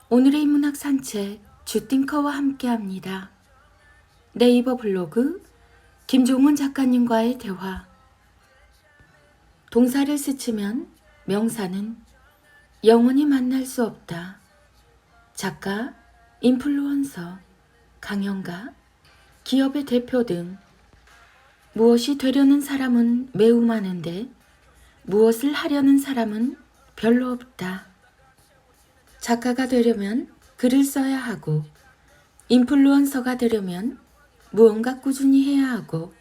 오늘의 인문학 산책 주띵커와 함께합니다. 네이버 블로그 김종훈 작가님과의 대화. 동사를 스치면 명사는 영원히 만날 수 없다. 작가, 인플루언서, 강연가, 기업의 대표 등 무엇이 되려는 사람은 매우 많은데 무엇을 하려는 사람은 별로 없다. 작가가 되려면 글을 써야 하고, 인플루언서가 되려면 무언가 꾸준히 해야 하고,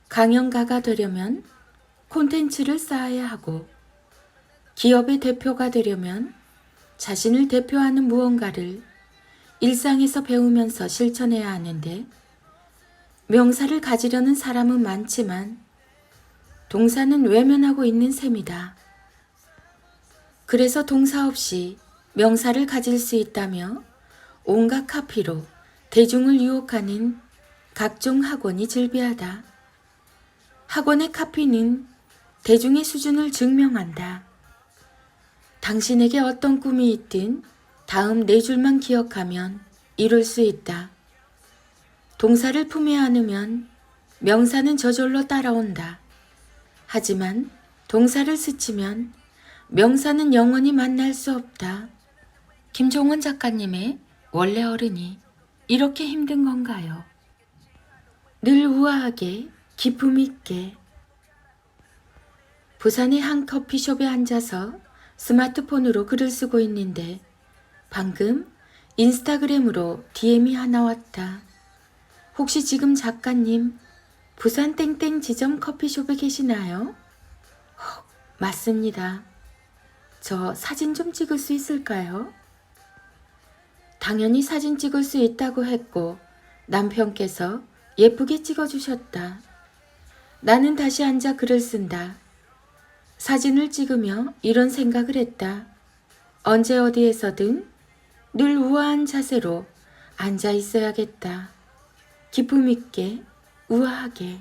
강연가가 되려면 콘텐츠를 쌓아야 하고, 기업의 대표가 되려면 자신을 대표하는 무언가를 일상에서 배우면서 실천해야 하는데, 명사를 가지려는 사람은 많지만 동사는 외면하고 있는 셈이다. 그래서 동사 없이 명사를 가질 수 있다며 온갖 카피로 대중을 유혹하는 각종 학원이 즐비하다. 학원의 카피는 대중의 수준을 증명한다. 당신에게 어떤 꿈이 있든 다음 4줄만 기억하면 이룰 수 있다. 동사를 품에 안으면 명사는 저절로 따라온다. 하지만 동사를 스치면 명사는 영원히 만날 수 없다. 김종훈 작가님의 원래 어른이 이렇게 힘든 건가요? 늘 우아하게 기품 있게. 부산의 한 커피숍에 앉아서 스마트폰으로 글을 쓰고 있는데 방금 인스타그램으로 DM이 하나 왔다. 혹시 지금 작가님 부산 땡땡 지점 커피숍에 계시나요? 맞습니다. 저 사진 좀 찍을 수 있을까요? 당연히 사진 찍을 수 있다고 했고 남편께서 예쁘게 찍어주셨다. 나는 다시 앉아 글을 쓴다. 사진을 찍으며 이런 생각을 했다. 언제 어디에서든 늘 우아한 자세로 앉아 있어야겠다. 기품 있게, 우아하게.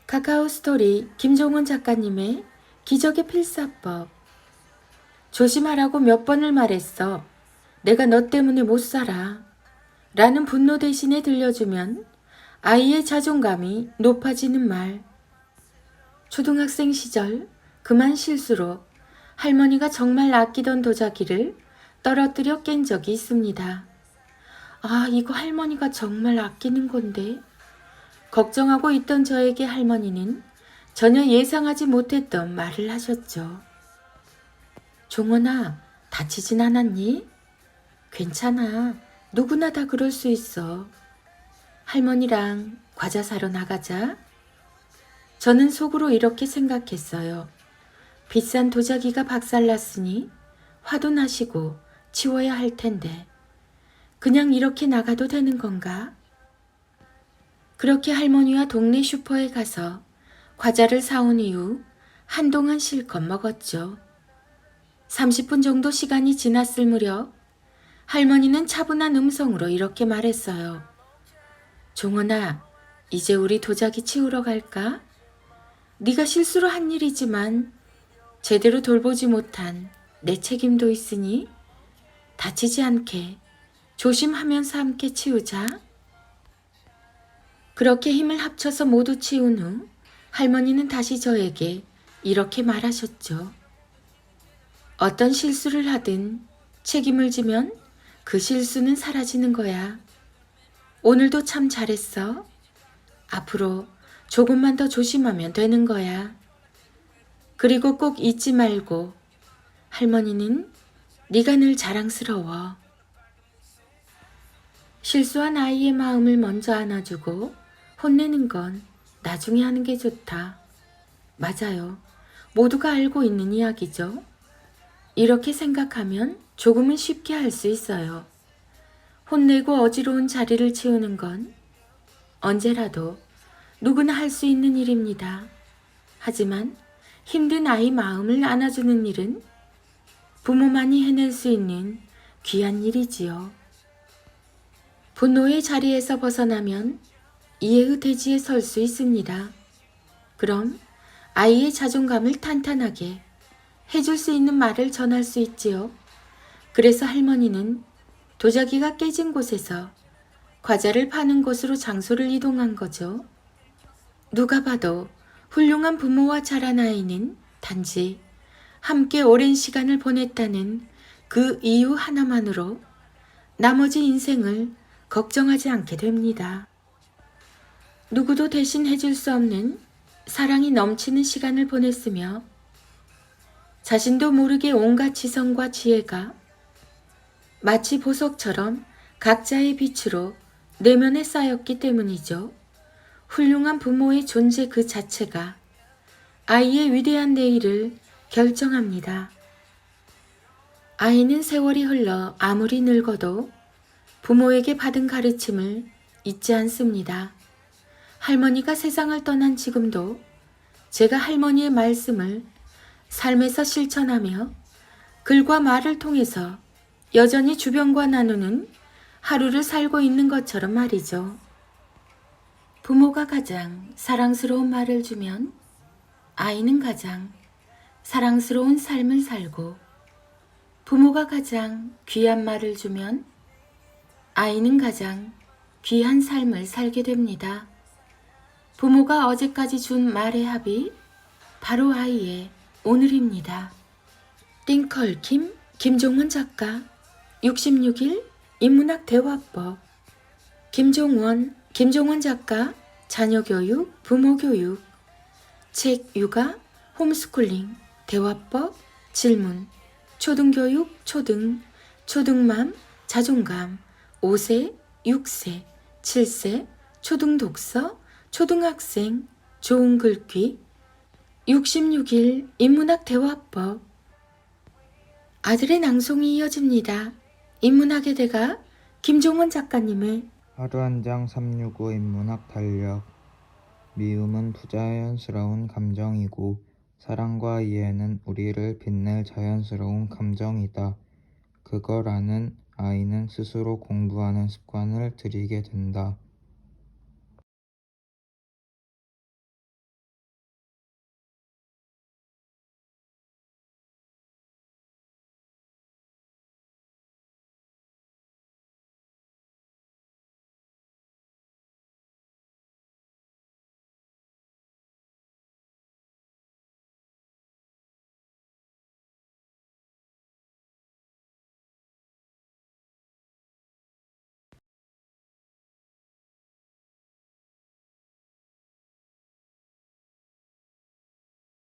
카카오 스토리 김종훈 작가님의 기적의 필사법. 조심하라고 몇 번을 말했어. 내가 너 때문에 못 살아. 라는 분노 대신에 들려주면 아이의 자존감이 높아지는 말. 초등학생 시절 그만 실수로 할머니가 정말 아끼던 도자기를 떨어뜨려 깬 적이 있습니다. 아, 이거 할머니가 정말 아끼는 건데. 걱정하고 있던 저에게 할머니는 전혀 예상하지 못했던 말을 하셨죠. 종원아, 다치진 않았니? 괜찮아. 누구나 다 그럴 수 있어. 할머니랑 과자 사러 나가자. 저는 속으로 이렇게 생각했어요. 비싼 도자기가 박살났으니 화도 나시고 치워야 할 텐데 그냥 이렇게 나가도 되는 건가? 그렇게 할머니와 동네 슈퍼에 가서 과자를 사온 이후 한동안 실컷 먹었죠. 30분 정도 시간이 지났을 무렵 할머니는 차분한 음성으로 이렇게 말했어요. 종원아, 이제 우리 도자기 치우러 갈까? 네가 실수로 한 일이지만 제대로 돌보지 못한 내 책임도 있으니 다치지 않게 조심하면서 함께 치우자. 그렇게 힘을 합쳐서 모두 치운 후 할머니는 다시 저에게 이렇게 말하셨죠. 어떤 실수를 하든 책임을 지면 그 실수는 사라지는 거야. 오늘도 참 잘했어. 앞으로 조금만 더 조심하면 되는 거야. 그리고 꼭 잊지 말고 할머니는 네가 늘 자랑스러워. 실수한 아이의 마음을 먼저 안아주고 혼내는 건 나중에 하는 게 좋다. 맞아요. 모두가 알고 있는 이야기죠. 이렇게 생각하면 조금은 쉽게 할 수 있어요. 혼내고 어지러운 자리를 치우는 건 언제라도 누구나 할 수 있는 일입니다. 하지만 힘든 아이 마음을 안아주는 일은 부모만이 해낼 수 있는 귀한 일이지요. 분노의 자리에서 벗어나면 이해의 대지에 설 수 있습니다. 그럼 아이의 자존감을 탄탄하게 해줄 수 있는 말을 전할 수 있지요. 그래서 할머니는 도자기가 깨진 곳에서 과자를 파는 곳으로 장소를 이동한 거죠. 누가 봐도 훌륭한 부모와 자란 아이는 단지 함께 오랜 시간을 보냈다는 그 이유 하나만으로 나머지 인생을 걱정하지 않게 됩니다. 누구도 대신 해줄 수 없는 사랑이 넘치는 시간을 보냈으며 자신도 모르게 온갖 지성과 지혜가 마치 보석처럼 각자의 빛으로 내면에 쌓였기 때문이죠. 훌륭한 부모의 존재 그 자체가 아이의 위대한 내일을 결정합니다. 아이는 세월이 흘러 아무리 늙어도 부모에게 받은 가르침을 잊지 않습니다. 할머니가 세상을 떠난 지금도 제가 할머니의 말씀을 삶에서 실천하며 글과 말을 통해서 여전히 주변과 나누는 하루를 살고 있는 것처럼 말이죠. 부모가 가장 사랑스러운 말을 주면 아이는 가장 사랑스러운 삶을 살고, 부모가 가장 귀한 말을 주면 아이는 가장 귀한 삶을 살게 됩니다. 부모가 어제까지 준 말의 합이 바로 아이의 오늘입니다. 띵컬킴 김종원 작가 66일 인문학 대화법. 김종원 작가 자녀교육, 부모교육, 책 육아, 홈스쿨링, 대화법, 질문, 초등교육, 초등맘, 자존감, 5세, 6세, 7세, 초등독서, 초등학생, 좋은 글귀, 66일 인문학 대화법. 아들의 낭송이 이어집니다. 인문학의 대가 김종원 작가님의 하루 한 장 365 인문학 달력. 미움은 부자연스러운 감정이고 사랑과 이해는 우리를 빛낼 자연스러운 감정이다. 그걸 아는 아이는 스스로 공부하는 습관을 들이게 된다.